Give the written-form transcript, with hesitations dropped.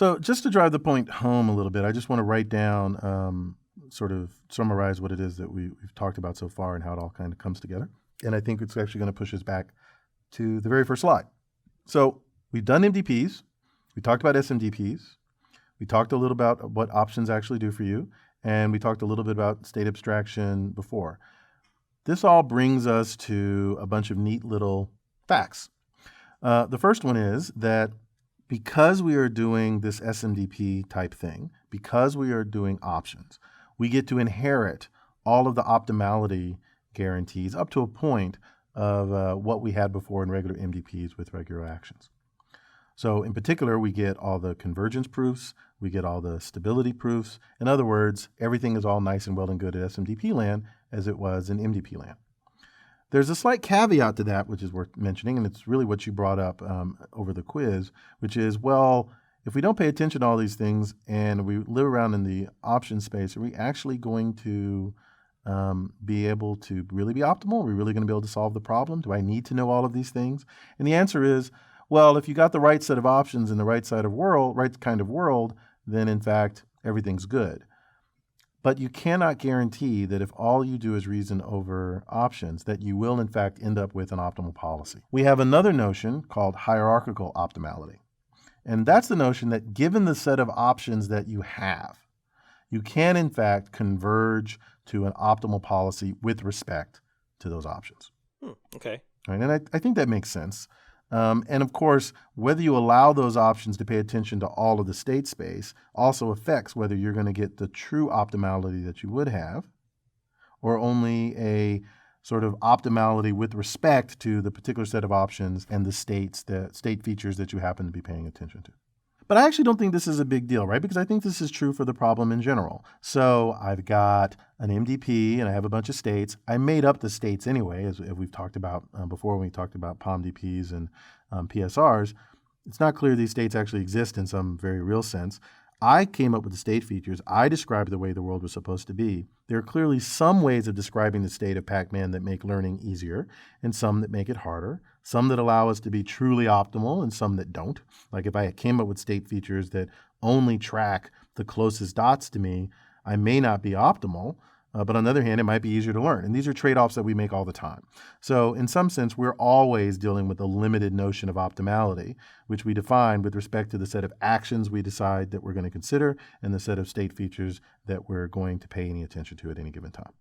So just to drive the point home a little bit, I just want to write down, sort of summarize what it is that we've talked about so far and how it all kind of comes together. And I think it's actually going to push us back to the very first slide. So we've done MDPs. We talked about SMDPs. We talked a little about what options actually do for you. And we talked a little bit about state abstraction before. This all brings us to a bunch of neat little facts. The first one is that because we are doing this SMDP type thing, because we are doing options, we get to inherit all of the optimality guarantees up to a point of what we had before in regular MDPs with regular actions. So in particular, we get all the convergence proofs, we get all the stability proofs. In other words, everything is all nice and well and good at SMDP land as it was in MDP land. There's a slight caveat to that, which is worth mentioning, and it's really what you brought up over the quiz, which is, well, if we don't pay attention to all these things and we live around in the option space, are we actually going to be able to really be optimal? Are we really going to be able to solve the problem? Do I need to know all of these things? And the answer is, well, if you got the right set of options in the right kind of world, then in fact, everything's good. But you cannot guarantee that if all you do is reason over options, that you will in fact end up with an optimal policy. We have another notion called hierarchical optimality. And that's the notion that given the set of options that you have, you can in fact converge to an optimal policy with respect to those options. Okay. Right? And I think that makes sense. And of course, whether you allow those options to pay attention to all of the state space also affects whether you're going to get the true optimality that you would have, or only a sort of optimality with respect to the particular set of options and the state features that you happen to be paying attention to. But I actually don't think this is a big deal, right? Because I think this is true for the problem in general. So I've got an MDP and I have a bunch of states. I made up the states anyway, as we've talked about before when we talked about POMDPs and PSRs. It's not clear these states actually exist in some very real sense. I came up with the state features. I described the way the world was supposed to be. There are clearly some ways of describing the state of Pac-Man that make learning easier and some that make it harder, some that allow us to be truly optimal and some that don't. Like if I came up with state features that only track the closest dots to me, I may not be optimal, but on the other hand, it might be easier to learn. And these are trade-offs that we make all the time. So in some sense, we're always dealing with a limited notion of optimality, which we define with respect to the set of actions we decide that we're going to consider and the set of state features that we're going to pay any attention to at any given time.